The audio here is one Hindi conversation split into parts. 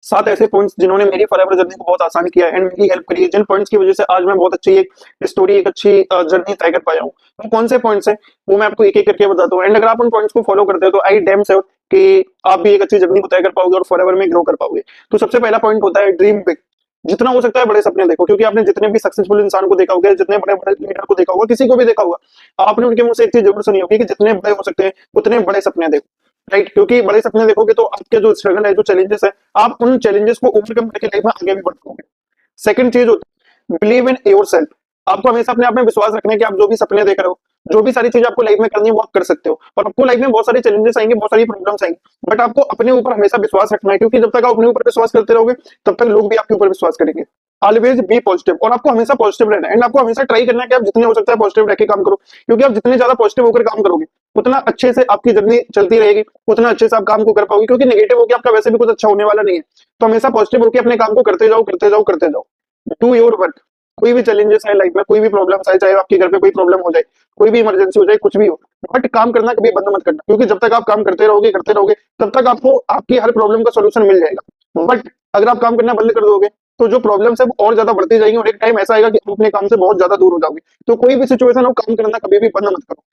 7 ऐसे पॉइंट्स जिन्होंने मेरी फॉरएवर जर्नी को बहुत आसान किया एंड मेरी हेल्प करी है, जिन पॉइंट्स की वजह से आज मैं बहुत अच्छी एक स्टोरी, एक अच्छी जर्नी तय कर पाया हूँ। वो कौन से पॉइंट्स हैं वो मैं आपको एक एक करके बताता हूँ। एंड अगर आप उन पॉइंट्स को फॉलो करते हो तो आई डैम श्योर कि आप भी एक अच्छी जर्नी को तय कर पाओगे और फॉरएवर में ग्रो कर पाओगे। तो सबसे पहला पॉइंट होता है ड्रीम बिग। जितना हो सकता है बड़े सपने देखो, क्योंकि आपने जितने भी सक्सेसफुल इंसान को देखा होगा, जितने बड़े बड़े लीडर को देखा होगा, किसी को भी देखा होगा, आपने उनके मुंह से एक चीज जरूर सुनी होगी कि जितने बड़े हो सकते हैं उतने बड़े सपने देखो। राइट, क्योंकि बड़े सपने देखोगे तो आपके जो स्ट्रगल है, जो चैलेंजेस है, आप उन चैलेंजेस को ओवरकम करके लाइफ में आगे भी बढ़ पाओगे। सेकंड चीज होती है बिलीव इन योर सेल्फ। आपको हमेशा अपने आप में विश्वास रखना है कि आप जो भी सपने देख रहे हो, जो भी सारी चीजें आपको लाइफ में करनी है वो आप कर सकते हो। और आपको लाइफ में बहुत सारे चैलेंजेस आएंगे, बहुत सारी प्रॉब्लम्स आएंगी, बट आपको अपने ऊपर हमेशा विश्वास रखना है, क्योंकि जब तक आप अपने ऊपर विश्वास करते रहोगे तब तक लोग भी आपके ऊपर विश्वास करेंगे। ऑलवेज बी पॉजिटिव, और आपको हमेशा पॉजिटिव रहना है एंड आपको हमेशा ट्राई करना है कि आप जितने हो सकता है पॉजिटिव रह के काम करो, क्योंकि आप जितने ज्यादा पॉजिटिव होकर काम करोगे उतना अच्छे से आपकी जर्नी चलती रहेगी, उतना अच्छे से आप काम को कर पाओगे, क्योंकि नेगेटिव होकर आपका वैसे भी कुछ अच्छा होने वाला नहीं है। तो हमेशा पॉजिटिव होकर अपने काम को करते जाओ, करते जाओ, करते जाओ। Do your work. कोई भी चैलेंजेस है लाइफ में, कोई भी प्रॉब्लम आए, चाहे आपके घर पे कोई प्रॉब्लम हो जाए, कोई भी इमरजेंसी हो जाए, कुछ भी हो, बट काम करना कभी बंद मत करना, क्योंकि जब तक आप काम करते रहोगे तब तक आपको आपकी हर प्रॉब्लम का सोल्यूशन मिल जाएगा। बट अगर आप काम करना बंद कर दोगे तो जो प्रॉब्लम्स है वो और ज्यादा बढ़ती जाएंगी और एक टाइम ऐसा आएगा कि आप अपने काम से बहुत ज्यादा दूर हो जाओगे। तो कोई भी सिचुएशन हो, काम करना कभी भी बंद मत करो।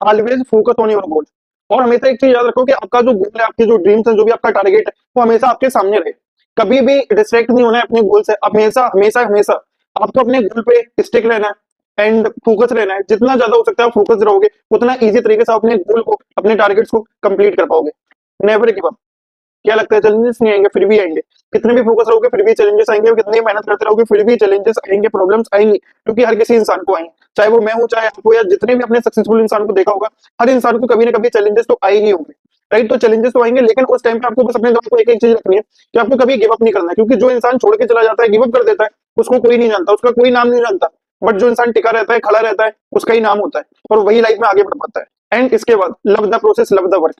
Always focus on your goal. और हमेशा एक चीज याद रखो कि आपका जो गोल है, आपके जो ड्रीम्स है, जो भी आपका टारगेट है, वो हमेशा आपके सामने रहे। कभी भी डिस्ट्रैक्ट नहीं होना है अपने गोल से। हमेशा हमेशा हमेशा आपको अपने गोल पे स्टिक रहना है एंड फोकस रहना है। जितना ज्यादा हो सकता है फोकस रहोगे उतना इजी तरीके से अपने गोल को, अपने टारगेट्स को कंप्लीट कर पाओगे। Never give up. क्या लगता है चैलेंजेस नहीं आएंगे? फिर भी आएंगे। कितने भी फोकस रहोगे फिर भी चैलेंजेस आएंगे, और कितनी मेहनत करते रहोगे फिर भी चैलेंजेस आएंगे, प्रॉब्लम्स आएंगी, क्योंकि हर किसी इंसान को आएंगे, चाहे वो मैं हूं, चाहे आप हो, या जितने भी अपने सक्सेसफुल इंसान को देखा होगा, हर इंसान को कभी ना कभी चैलेंजेस तो आए ही होंगे। राइट, तो चैलेंजेस तो आएंगे, लेकिन उस टाइम पे आपको बस अपने दिमाग को एक एक चीज रखनी है कि आपको कभी गिव अप नहीं करना है, क्योंकि जो इंसान छोड़ के चला जाता है, गिव अप कर देता है, उसको कोई नहीं जानता, उसका कोई नाम नहीं जानता। बट जो इंसान टिका रहता है, खड़ा रहता है, उसका ही नाम होता है, और वही लाइफ में आगे बढ़ पाता है। एंड इसके बाद love the process, love the work.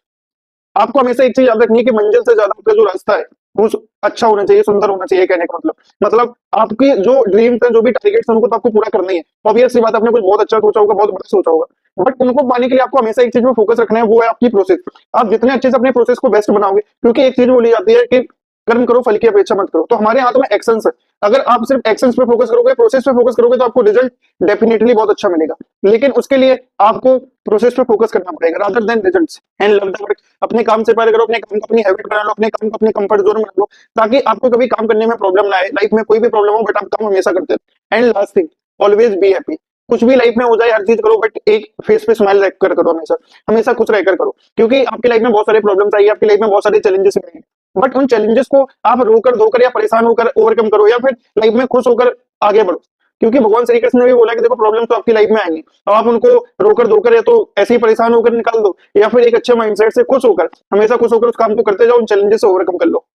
आपको हमेशा एक चीज याद रखनी है कि मंजिल से ज्यादा आपका जो रास्ता है वो अच्छा होना चाहिए, सुंदर होना चाहिए। कहने का मतलब आपकी जो ड्रीम्स है, जो भी टारगेट्स है, उनको तो आपको पूरा करना ही है। ऑब्वियस सी बात, आपने कुछ बहुत अच्छा सोचा होगा, बहुत बड़ा सोचा होगा, बट उनको पाने के लिए आपको हमेशा एक चीज में फोकस रखना है, वो है आपकी प्रोसेस। आप जितने अच्छे से अपने प्रोसेस को बेस्ट बनाओगे, क्योंकि एक चीज बोली जाती है कि कर्म करो फल की अपेक्षा मत करो। तो हमारे हाथ में एक्शंस है। अगर आप सिर्फ एक्शंस पे फोकस करोगे, प्रोसेस पे फोकस करोगे, तो आपको रिजल्ट डेफिनेटली बहुत अच्छा मिलेगा, लेकिन उसके लिए आपको प्रोसेस पे फोकस करना पड़ेगा rather than results. And love the work. अपने काम से पहले करो, अपने काम को अपनी हैबिट बना लो, अपने काम को अपने कंफर्ट जोन में रख लो, ताकि आपको कभी काम करने में प्रॉब्लम ना आए। लाइफ में कोई भी प्रॉब्लम हो, बट आप काम हमेशा करते रहो। And last thing, always be happy. कुछ भी लाइफ में हो जाए, हर चीज करो, बट एक फेस पे स्माइल रखकर करो, हमेशा हमेशा खुश रहकर करो, क्योंकि आपकी लाइफ में बहुत सारे प्रॉब्लम्स आएंगे, आपकी लाइफ में बहुत सारे चैलेंजेस आएंगे, बट उन चैलेंजेस को आप रोकर धोकर या परेशान होकर ओवरकम करो, या फिर लाइफ में खुश होकर आगे बढ़ो। क्योंकि भगवान श्री कृष्ण ने भी बोला कि देखो प्रॉब्लम तो आपकी लाइफ में आएंगी, अब आप उनको रोकर धोकर या तो ऐसे ही परेशान होकर निकाल दो, या फिर एक अच्छे माइंडसेट से खुश होकर, हमेशा खुश होकर उस काम को करते जाओ, उन चैलेंजेस से ओवरकम कर लो।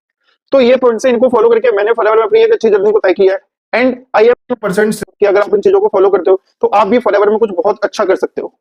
तो ये पॉइंट से इनको फॉलो करके मैंने फॉरएवर में अपनी एक अच्छी जर्नी को तय किया है। एंड आई एम % कि अगर आप इन चीजों को फॉलो करते हो तो आप भी फॉरएवर में कुछ बहुत अच्छा कर सकते हो।